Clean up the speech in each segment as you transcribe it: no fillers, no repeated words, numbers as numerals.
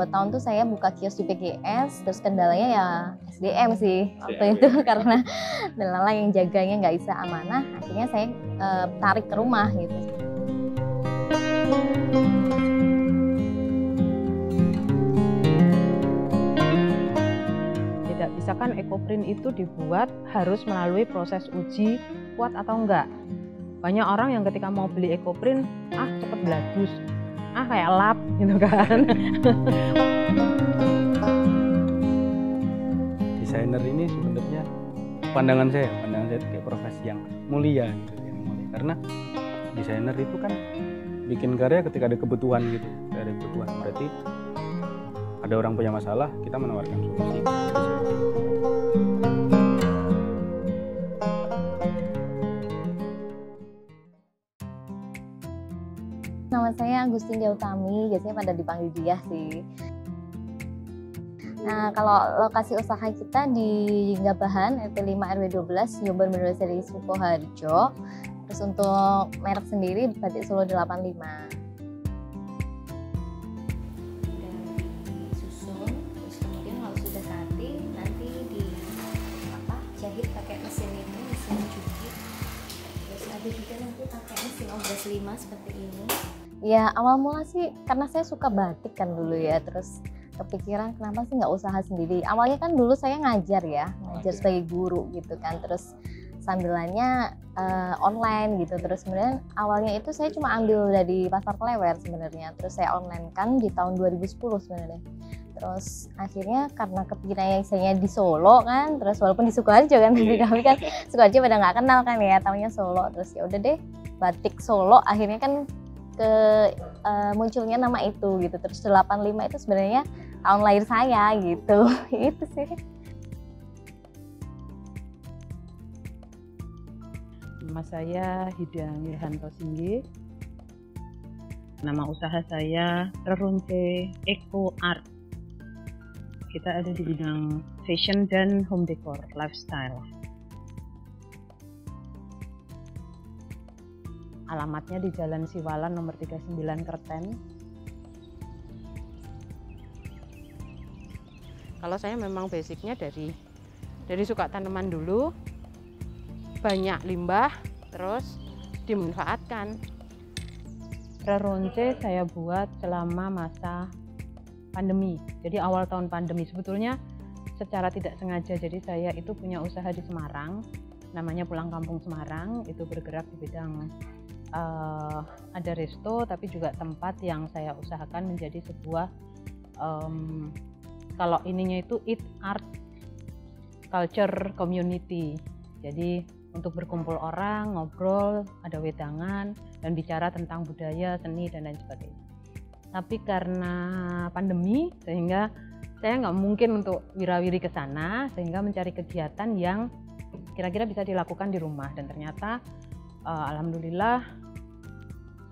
2 tahun tuh saya buka kios di PGS, terus kendalanya ya SDM sih waktu itu karena delala yang jaganya nggak bisa amanah, akhirnya saya tarik ke rumah gitu. Tidak bisa kan Ekoprint itu dibuat harus melalui proses uji kuat atau enggak. Banyak orang yang ketika mau beli Ekoprint, cepet bagus, kayak lap gitu kan. Desainer ini sebenarnya pandangan saya itu kayak profesi yang mulia gitu, yang mulia. Karena desainer itu kan bikin karya ketika ada kebutuhan gitu, ada kebutuhan. Berarti ada orang punya masalah, kita menawarkan solusi. Nama saya Agustin Utami, biasanya pada dipanggil dia sih. Nah, kalau lokasi usaha kita di Gabahan, RT 5 RW 12, Jombor Seri Sukoharjo. Terus untuk merek sendiri Batik Solo 85. Disusun, terus kemudian kalau sudah rapi, nanti jahit pakai mesin ini, mesin jahit. Terus ada juga nanti pakai mesin obras 5 seperti ini. Ya awal mula sih karena saya suka batik kan dulu ya, terus kepikiran kenapa sih nggak usaha sendiri. Awalnya kan dulu saya ngajar sebagai guru gitu kan, terus sambilannya online gitu. Terus kemudian awalnya itu saya cuma ambil dari pasar Klewer sebenarnya, terus saya online kan di tahun 2010 sebenarnya. Terus akhirnya karena kepikirannya saya di Solo kan, terus walaupun di Sukoharjo kan, tapi kan Sukoharjo pada nggak kenal kan ya, tahunya Solo. Terus ya udah deh, Batik Solo akhirnya kan munculnya nama itu gitu. Terus 85 itu sebenarnya tahun lahir saya gitu. Itu sih. Nama saya Hida Mirhanto Singgi. Nama usaha saya Rerunce Eco Art. Kita ada di bidang fashion dan home decor, lifestyle. Alamatnya di Jalan Siwalan nomor 39 Kerten. Kalau saya memang basicnya dari suka tanaman dulu, banyak limbah, terus dimanfaatkan. Rerunce saya buat selama masa pandemi. Jadi awal tahun pandemi sebetulnya secara tidak sengaja. Jadi saya itu punya usaha di Semarang, namanya Pulang Kampung Semarang. Itu bergerak di bidang ada resto, tapi juga tempat yang saya usahakan menjadi sebuah kalau ininya itu eat art culture community. Jadi untuk berkumpul orang, ngobrol, ada wedangan dan bicara tentang budaya, seni dan lain sebagainya. Tapi karena pandemi sehingga saya nggak mungkin untuk wirawiri ke sana, sehingga mencari kegiatan yang kira-kira bisa dilakukan di rumah. Dan ternyata alhamdulillah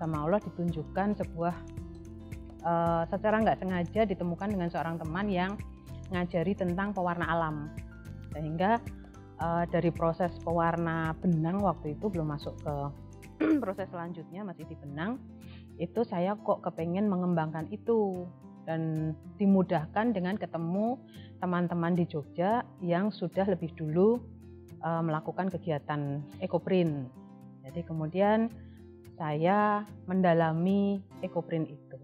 sama Allah ditunjukkan sebuah secara nggak sengaja ditemukan dengan seorang teman yang ngajari tentang pewarna alam, sehingga dari proses pewarna benang waktu itu belum masuk ke proses selanjutnya, masih di benang, itu saya kok kepengen mengembangkan itu dan dimudahkan dengan ketemu teman-teman di Jogja yang sudah lebih dulu melakukan kegiatan Ekoprint. Jadi kemudian saya mendalami Ekoprint itu.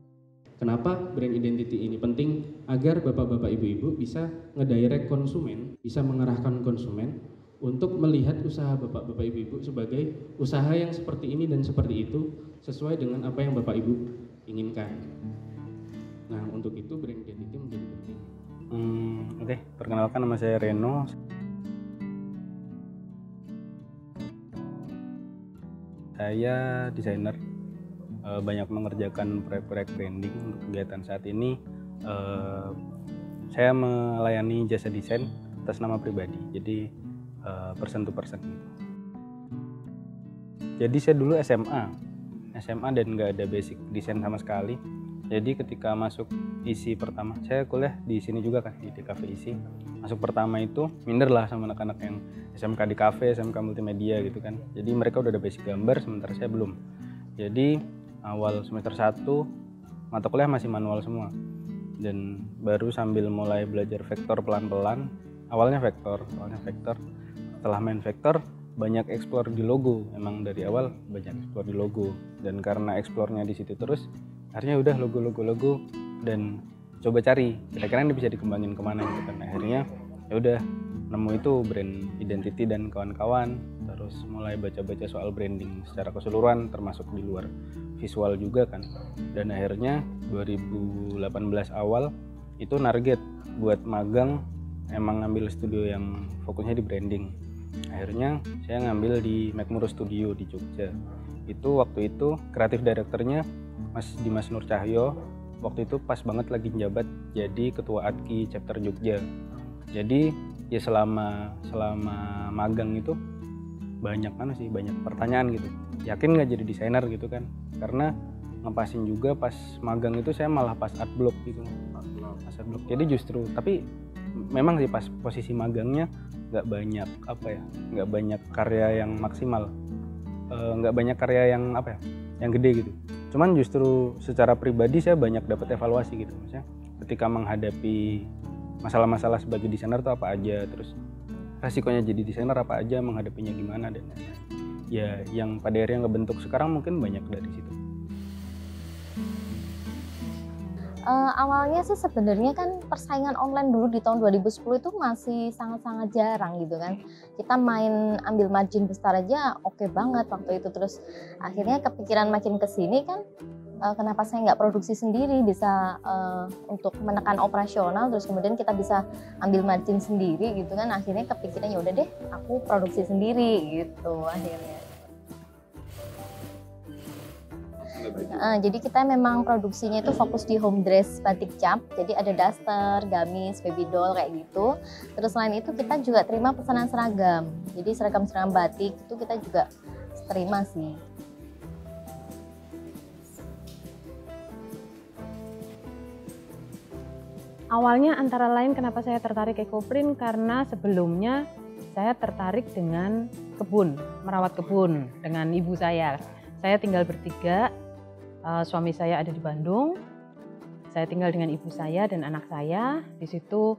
Kenapa brand identity ini penting? Agar bapak-bapak ibu-ibu bisa ngedirect konsumen, bisa mengarahkan konsumen untuk melihat usaha bapak-bapak ibu-ibu sebagai usaha yang seperti ini dan seperti itu, sesuai dengan apa yang bapak ibu inginkan. Nah, untuk itu brand identity menjadi penting. Oke, perkenalkan nama saya Reno. Saya desainer, banyak mengerjakan proyek-proyek branding untuk kegiatan saat ini. Saya melayani jasa desain atas nama pribadi, jadi person to person. Jadi saya dulu SMA dan nggak ada basic desain sama sekali. Jadi ketika masuk ISI pertama, saya kuliah di sini juga kan, di DKV ISI. Masuk pertama itu minder lah sama anak-anak yang SMK di kafe, SMK multimedia gitu kan. Jadi mereka udah ada basic gambar, sementara saya belum. Jadi awal semester 1 mata kuliah masih manual semua. dan baru sambil mulai belajar vektor pelan-pelan. Awalnya vektor. Setelah main vektor banyak explore di logo. Emang dari awal banyak explore di logo, dan karena explore-nya di situ terus, akhirnya udah logo dan coba cari kira-kira ini bisa dikembangin kemana gitu kan. Akhirnya ya udah nemu itu brand identity dan kawan-kawan, terus mulai baca-baca soal branding secara keseluruhan termasuk di luar visual juga kan. Dan akhirnya 2018 awal itu target buat magang, emang ngambil studio yang fokusnya di branding. Akhirnya saya ngambil di McMurrow Studio di Jogja. Itu waktu itu kreatif direkturnya Mas Dimas Nur Cahyo. Waktu itu pas banget lagi njabat jadi ketua ADKI chapter Jogja. Jadi ya selama magang itu banyak pertanyaan gitu. Yakin nggak jadi desainer gitu kan? Karena ngepasin juga pas magang itu saya malah pas art block gitu. Pas art block. Jadi justru tapi memang sih pas posisi magangnya nggak banyak karya yang maksimal, nggak banyak karya yang gede gitu. Cuman justru secara pribadi saya banyak dapat evaluasi gitu, maksudnya ketika menghadapi masalah-masalah sebagai desainer tuh apa aja, terus resikonya jadi desainer apa aja, menghadapinya gimana, dan ya yang pada akhirnya ngebentuk sekarang mungkin banyak dari situ. Awalnya sih sebenarnya kan persaingan online dulu di tahun 2010 itu masih sangat-sangat jarang gitu kan. Kita main ambil margin besar aja oke banget waktu itu. Terus akhirnya kepikiran makin kesini kan, kenapa saya nggak produksi sendiri, bisa untuk menekan operasional, terus kemudian kita bisa ambil margin sendiri gitu kan. Akhirnya kepikiran ya udah deh aku produksi sendiri gitu akhirnya. Jadi kita memang produksinya itu fokus di home dress batik cap, jadi ada daster, gamis, baby doll kayak gitu. Terus selain itu kita juga terima pesanan seragam, jadi seragam-seragam batik itu kita juga terima sih. Awalnya antara lain kenapa saya tertarik ekoprint, karena sebelumnya saya tertarik dengan kebun, merawat kebun dengan ibu saya. Saya tinggal bertiga. Suami saya ada di Bandung, saya tinggal dengan ibu saya dan anak saya. Di situ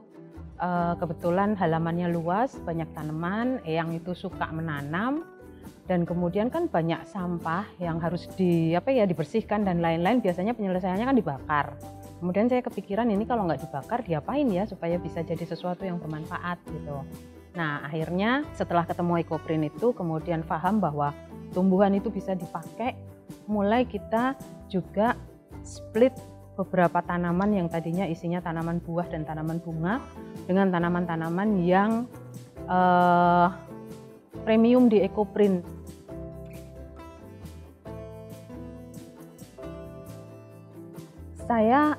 kebetulan halamannya luas, banyak tanaman, Eyang itu suka menanam, dan kemudian kan banyak sampah yang harus dibersihkan dan lain-lain. Biasanya penyelesaiannya kan dibakar. Kemudian saya kepikiran ini kalau nggak dibakar diapain ya supaya bisa jadi sesuatu yang bermanfaat gitu. Nah akhirnya setelah ketemu ekoprint itu kemudian paham bahwa tumbuhan itu bisa dipakai. Mulai kita juga split beberapa tanaman yang tadinya isinya tanaman buah dan tanaman bunga dengan tanaman-tanaman yang premium di ekoprint. Saya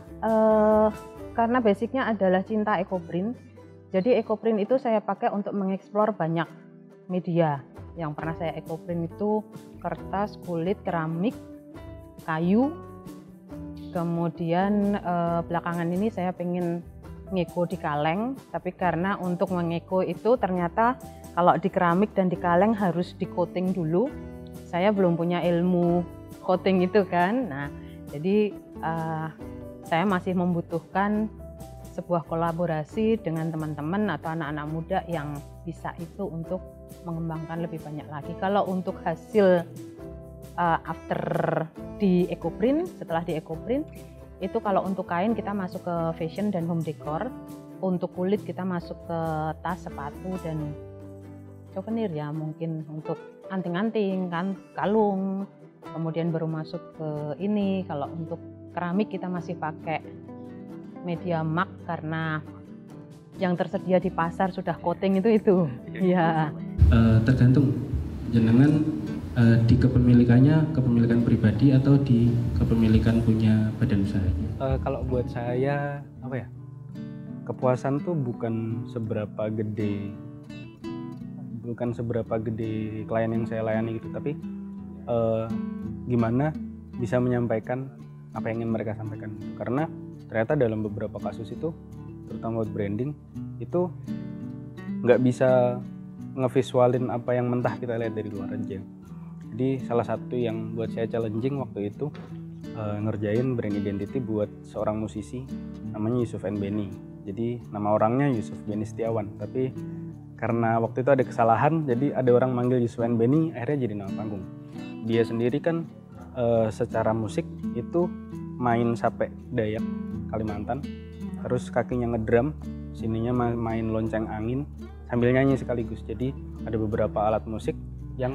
karena basicnya adalah cinta ekoprint, jadi ekoprint itu saya pakai untuk mengeksplor banyak media. Yang pernah saya ekoprint itu kertas, kulit, keramik, kayu. Kemudian belakangan ini saya pengen ngeko di kaleng, tapi karena untuk mengeko itu ternyata kalau di keramik dan di kaleng harus di coating dulu. Saya belum punya ilmu coating itu kan. Nah, jadi saya masih membutuhkan sebuah kolaborasi dengan teman-teman atau anak-anak muda yang bisa itu untuk mengembangkan lebih banyak lagi. Kalau untuk hasil after di ekoprint, setelah di ekoprint itu kalau untuk kain kita masuk ke fashion dan home decor, untuk kulit kita masuk ke tas, sepatu dan souvenir ya, mungkin untuk anting-anting kan, kalung. Kemudian baru masuk ke ini, kalau untuk keramik kita masih pakai media mak karena yang tersedia di pasar sudah coating itu ya. Tergantung jenengan di kepemilikan pribadi atau di kepemilikan punya badan usaha. Kalau buat saya kepuasan tuh bukan seberapa gede klien yang saya layani gitu, tapi gimana bisa menyampaikan apa yang ingin mereka sampaikan gitu. Karena ternyata dalam beberapa kasus itu, terutama buat branding itu nggak bisa ngevisualin apa yang mentah kita lihat dari luar aja. Jadi salah satu yang buat saya challenging waktu itu ngerjain brand identity buat seorang musisi namanya Yusuf N. Beni. Jadi nama orangnya Yusuf Beni Setiawan, tapi karena waktu itu ada kesalahan, jadi ada orang manggil Yusuf N. Beni, akhirnya jadi nama panggung. Dia sendiri kan secara musik itu main sape Dayak Kalimantan, terus kakinya ngedrum, sininya main lonceng angin sambil nyanyi sekaligus. Jadi ada beberapa alat musik yang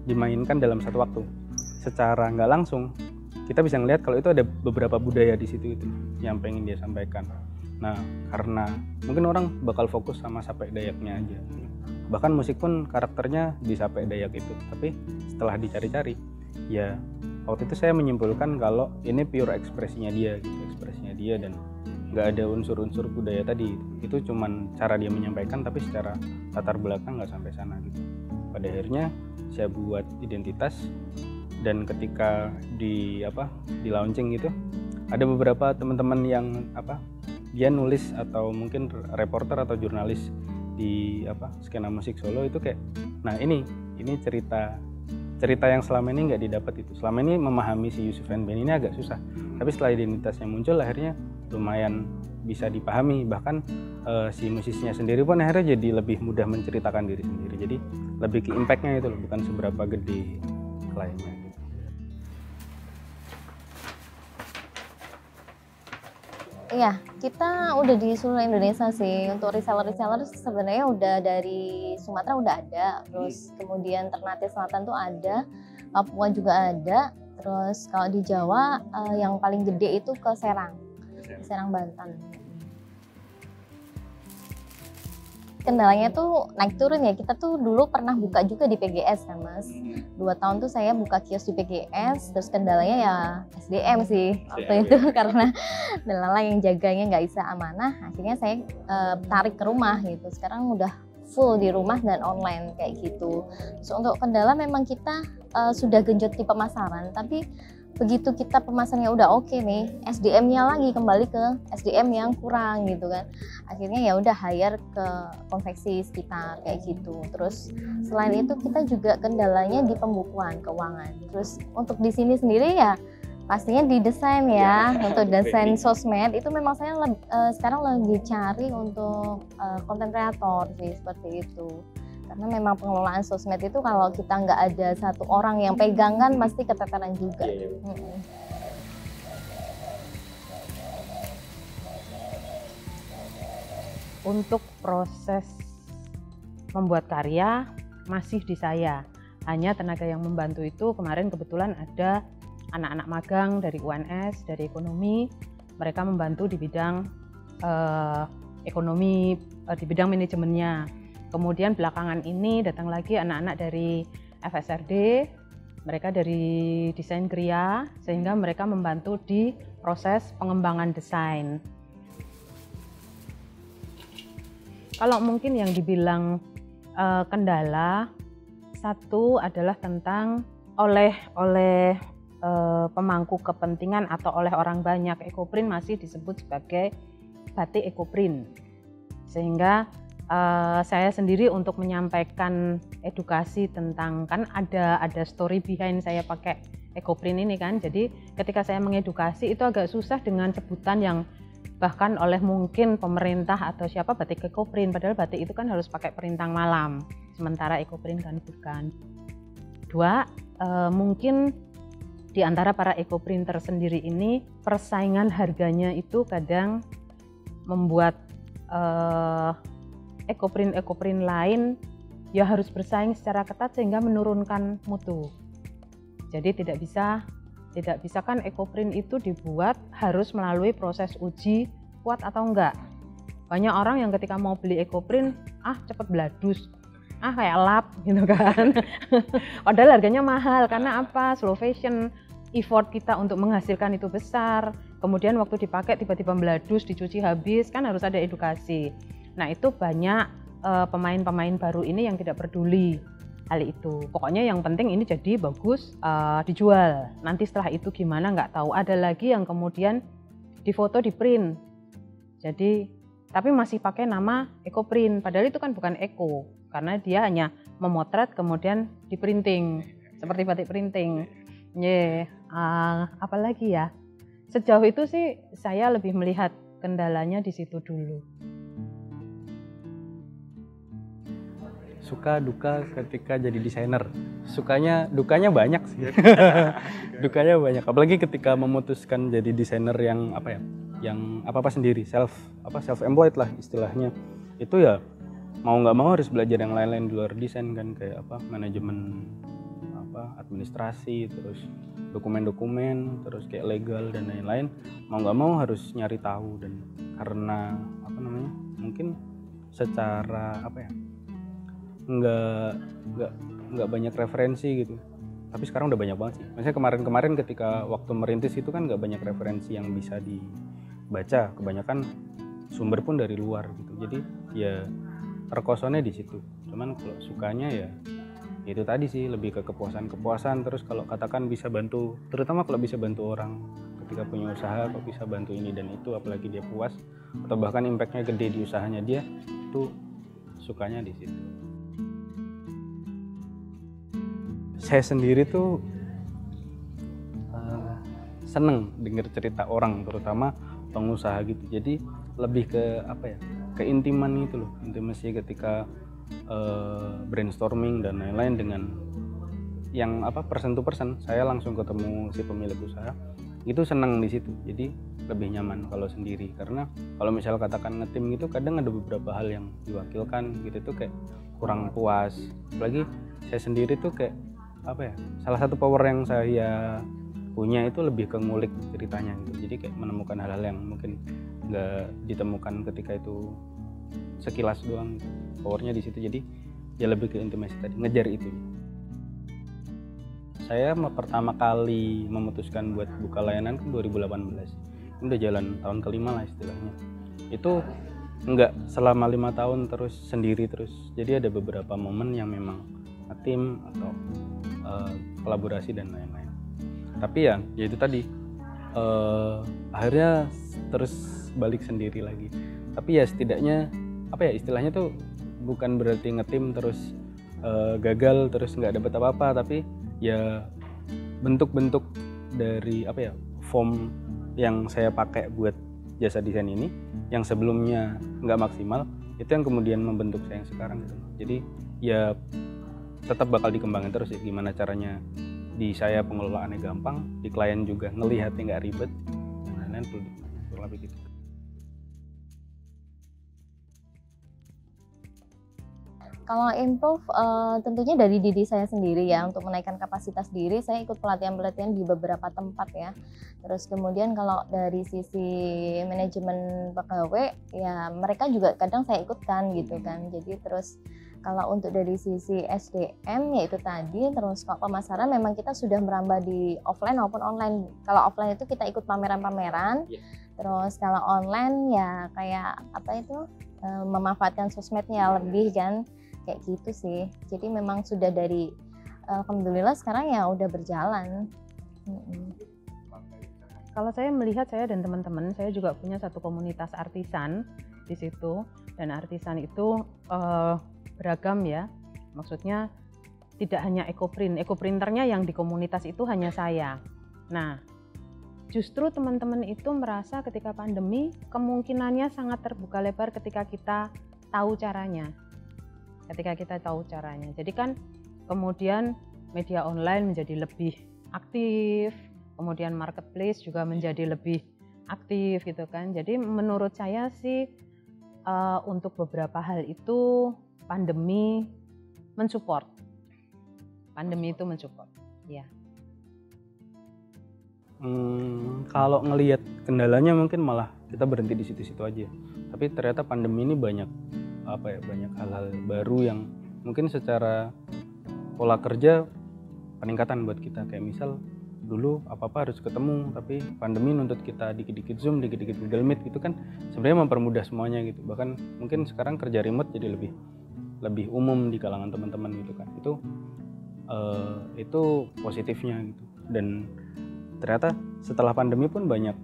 dimainkan dalam satu waktu. Secara nggak langsung kita bisa ngelihat kalau itu ada beberapa budaya di situ itu yang pengen dia sampaikan. Nah, karena mungkin orang bakal fokus sama sape Dayaknya aja. Bahkan musik pun karakternya di sape Dayak itu. Tapi setelah dicari-cari, ya waktu itu saya menyimpulkan kalau ini pure ekspresinya dia, gitu, ekspresinya dia, dan nggak ada unsur-unsur budaya tadi. Itu cuman cara dia menyampaikan, tapi secara latar belakang nggak sampai sana gitu. Pada akhirnya saya buat identitas. Dan ketika di launching itu ada beberapa teman-teman yang dia nulis atau mungkin reporter atau jurnalis di skena musik Solo itu kayak, nah ini cerita yang selama ini nggak didapat itu. Selama ini memahami si Yusuf N. Beni ini agak susah, tapi setelah identitasnya muncul akhirnya lumayan bisa dipahami. Bahkan si musisinya sendiri pun akhirnya jadi lebih mudah menceritakan diri sendiri. Jadi lebih ke impact-nya itu loh, bukan seberapa gede klaimnya gitu. Iya, kita udah di seluruh Indonesia sih. Untuk reseller sebenarnya udah dari Sumatera udah ada, terus kemudian Ternate Selatan tuh ada, Papua juga ada, terus kalau di Jawa yang paling gede itu ke Serang, Banten. Kendalanya tuh naik turun ya. Kita tuh dulu pernah buka juga di PGS kan Mas. 2 tahun tuh saya buka kios di PGS. Terus kendalanya ya SDM sih waktu itu karena delala yang jaganya nggak bisa amanah. Akhirnya saya tarik ke rumah gitu. Sekarang udah full di rumah dan online kayak gitu. Terus untuk kendala memang kita sudah genjot di pemasaran, tapi begitu kita pemasarannya udah oke nih, SDM-nya lagi kembali ke SDM yang kurang gitu kan. Akhirnya ya udah hire ke konveksi sekitar kayak gitu. Terus selain itu kita juga kendalanya di pembukuan keuangan. Terus untuk di sini sendiri ya pastinya di desain ya. Untuk desain sosmed itu memang saya sekarang lagi cari untuk konten kreator sih, seperti itu. Karena memang pengelolaan sosmed itu kalau kita nggak ada satu orang yang pegang kan pasti keteteran juga. Untuk proses membuat karya masih di saya. Hanya tenaga yang membantu itu kemarin kebetulan ada anak-anak magang dari UNS, dari ekonomi. Mereka membantu di bidang ekonomi, di bidang manajemennya. Kemudian belakangan ini datang lagi anak-anak dari FSRD, mereka dari desain Kria, sehingga mereka membantu di proses pengembangan desain. Kalau mungkin yang dibilang kendala, satu adalah tentang oleh pemangku kepentingan atau oleh orang banyak, ekoprint masih disebut sebagai batik ekoprint, sehingga saya sendiri untuk menyampaikan edukasi tentang, kan ada story behind saya pakai ekoprint ini kan. Jadi ketika saya mengedukasi itu agak susah dengan sebutan yang bahkan oleh mungkin pemerintah atau siapa, batik ekoprint, padahal batik itu kan harus pakai perintang malam, sementara ekoprint kan bukan. Dua, mungkin di antara para ekoprinter sendiri ini persaingan harganya itu kadang membuat ekoprint lain ya harus bersaing secara ketat sehingga menurunkan mutu. Jadi tidak bisa kan ekoprint itu dibuat harus melalui proses uji kuat atau enggak. Banyak orang yang ketika mau beli ekoprint cepet bladus, kayak lap gitu kan. Padahal harganya mahal karena apa? Slow fashion, effort kita untuk menghasilkan itu besar. Kemudian waktu dipakai tiba-tiba bladus, dicuci habis, kan harus ada edukasi. Nah itu banyak pemain-pemain baru ini yang tidak peduli hal itu. Pokoknya yang penting ini jadi bagus, dijual. Nanti setelah itu gimana nggak tahu. Ada lagi yang kemudian difoto, di print. Jadi tapi masih pakai nama ekoprint. Padahal itu kan bukan eko, karena dia hanya memotret kemudian di printing seperti batik printing. Apalagi ya, sejauh itu sih saya lebih melihat kendalanya di situ dulu. Suka duka ketika jadi desainer. Dukanya banyak sih. Dukanya banyak. Apalagi ketika memutuskan jadi desainer yang apa-apa sendiri, self employed lah istilahnya. Itu ya mau nggak mau harus belajar yang lain-lain di luar desain kan, kayak manajemen, administrasi, terus dokumen-dokumen, terus kayak legal dan lain-lain. Mau nggak mau harus nyari tahu, dan karena mungkin secara nggak banyak referensi gitu. Tapi sekarang udah banyak banget sih. Maksudnya kemarin ketika waktu merintis itu kan nggak banyak referensi yang bisa dibaca, kebanyakan sumber pun dari luar gitu. Jadi ya terkosonnya di situ. Cuman kalau sukanya ya itu tadi sih, lebih ke kepuasan. Terus kalau katakan bisa bantu, terutama kalau bisa bantu orang ketika punya usaha, kok bisa bantu ini dan itu, apalagi dia puas atau bahkan impactnya gede di usahanya dia, itu sukanya di situ. Saya sendiri tuh seneng denger cerita orang, terutama pengusaha gitu. Jadi lebih ke keintiman itu loh, intimasi ketika brainstorming dan lain-lain dengan yang person to person. Saya langsung ketemu si pemilik usaha, itu senang di situ. Jadi lebih nyaman kalau sendiri, karena kalau misal katakan ngetim gitu kadang ada beberapa hal yang diwakilkan gitu tuh kayak kurang puas. Apalagi saya sendiri tuh kayak salah satu power yang saya punya itu lebih ke ngulik ceritanya gitu. Jadi kayak menemukan hal-hal yang mungkin nggak ditemukan ketika itu sekilas doang. Powernya di situ. Jadi ya lebih ke intimasi tadi, ngejar itu. Saya pertama kali memutuskan buat buka layanan kan 2018. Ini udah jalan tahun kelima lah istilahnya. Itu nggak selama 5 tahun terus sendiri terus. Jadi ada beberapa momen yang memang tim atau kolaborasi dan lain-lain. Tapi ya itu tadi, akhirnya terus balik sendiri lagi. Tapi ya setidaknya istilahnya tuh bukan berarti ngetim terus gagal terus nggak dapet apa-apa, tapi ya bentuk-bentuk dari form yang saya pakai buat jasa desain ini yang sebelumnya nggak maksimal, itu yang kemudian membentuk saya yang sekarang gitu. Jadi ya tetap bakal dikembangin terus ya, gimana caranya di saya pengelolaannya gampang, di klien juga ngelihatnya nggak ribet dan lain-lain, kurang lebih gitu. Kalau improve tentunya dari diri saya sendiri ya, untuk menaikkan kapasitas diri saya ikut pelatihan-pelatihan di beberapa tempat ya. Terus kemudian kalau dari sisi manajemen pegawai ya mereka juga kadang saya ikutkan gitu kan. Jadi terus kalau untuk dari sisi SDM yaitu tadi, terus kalau pemasaran memang kita sudah merambah di offline maupun online. Kalau offline itu kita ikut pameran-pameran. Terus kalau online ya kayak memanfaatkan sosmednya lebih kan. Kayak gitu sih. Jadi memang sudah dari alhamdulillah sekarang ya udah berjalan. Kalau saya melihat, saya dan teman-teman saya juga punya satu komunitas artisan di situ, dan artisan itu beragam ya. Maksudnya tidak hanya ekoprinternya yang di komunitas itu hanya saya. Nah, justru teman-teman itu merasa ketika pandemi kemungkinannya sangat terbuka lebar ketika kita tahu caranya. Jadi kan kemudian media online menjadi lebih aktif, kemudian marketplace juga menjadi lebih aktif gitu kan. Jadi menurut saya sih untuk beberapa hal itu pandemi mensupport. Ya. Kalau ngelihat kendalanya mungkin malah kita berhenti di situ-situ aja. Tapi ternyata pandemi ini banyak hal-hal baru yang mungkin secara pola kerja peningkatan buat kita. Kayak misal dulu apa-apa harus ketemu, tapi pandemi nuntut kita dikit-dikit Zoom, dikit-dikit Google Meet gitu kan, sebenarnya mempermudah semuanya gitu. Bahkan mungkin sekarang kerja remote jadi lebih umum di kalangan teman-teman gitu kan. Itu positifnya gitu. Dan ternyata setelah pandemi pun banyak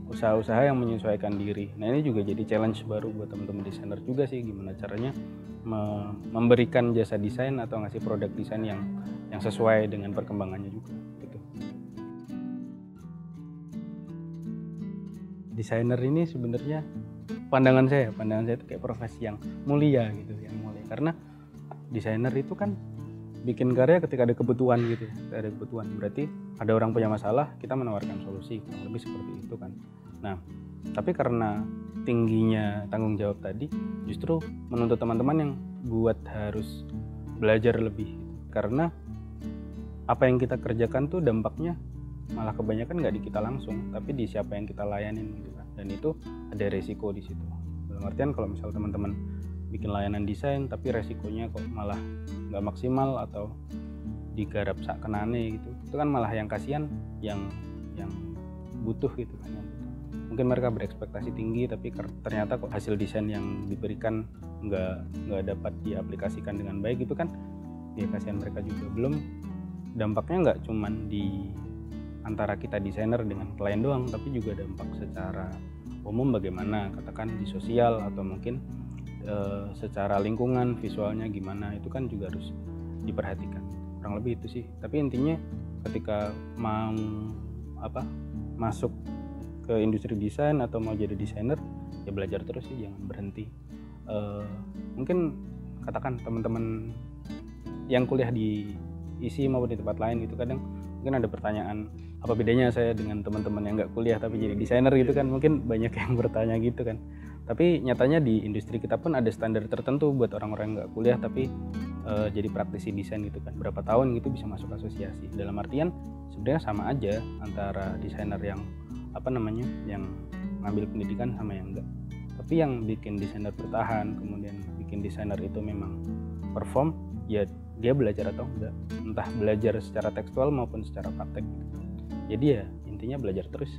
usaha-usaha yang menyesuaikan diri. Nah ini juga jadi challenge baru buat teman-teman desainer juga sih, gimana caranya memberikan jasa desain atau ngasih produk desain yang sesuai dengan perkembangannya juga gitu. desainer ini sebenarnya pandangan saya itu kayak profesi yang mulia gitu, yang mulia. Karena desainer itu kan bikin karya ketika ada kebutuhan gitu, ada kebutuhan. Berarti ada orang punya masalah, kita menawarkan solusi, kurang lebih seperti itu kan. Nah, tapi karena tingginya tanggung jawab tadi, justru menuntut teman-teman yang buat harus belajar lebih. Karena apa yang kita kerjakan tuh dampaknya malah kebanyakan nggak di kita langsung, tapi di siapa yang kita layanin gitu kan. Dan itu ada resiko di situ. Dalam artian kalau misal teman-teman bikin layanan desain tapi resikonya kok malah nggak maksimal atau digarap sak kenane gitu, itu kan malah yang kasihan yang butuh gitu kan, yang butuh. Mungkin mereka berekspektasi tinggi tapi ternyata kok hasil desain yang diberikan nggak dapat diaplikasikan dengan baik, itu kan ya kasihan mereka juga. Belum dampaknya nggak cuman di antara kita desainer dengan klien doang, tapi juga dampak secara umum bagaimana, katakan di sosial atau mungkin secara lingkungan visualnya gimana, itu kan juga harus diperhatikan. Kurang lebih itu sih. Tapi intinya ketika mau masuk ke industri desain atau mau jadi desainer, ya belajar terus sih, jangan berhenti. Mungkin katakan teman-teman yang kuliah di ISI maupun di tempat lain gitu, kadang mungkin ada pertanyaan, apa bedanya saya dengan teman-teman yang nggak kuliah tapi jadi desainer gitu kan, mungkin banyak yang bertanya gitu kan. Tapi nyatanya di industri kita pun ada standar tertentu buat orang-orang yang nggak kuliah tapi jadi praktisi desain gitu kan, berapa tahun gitu bisa masuk asosiasi. Dalam artian sebenarnya sama aja antara desainer yang yang ngambil pendidikan sama yang enggak. Tapi yang bikin desainer bertahan, kemudian bikin desainer itu memang perform, ya dia belajar atau enggak, entah belajar secara tekstual maupun secara praktek gitu. Jadi ya intinya belajar terus.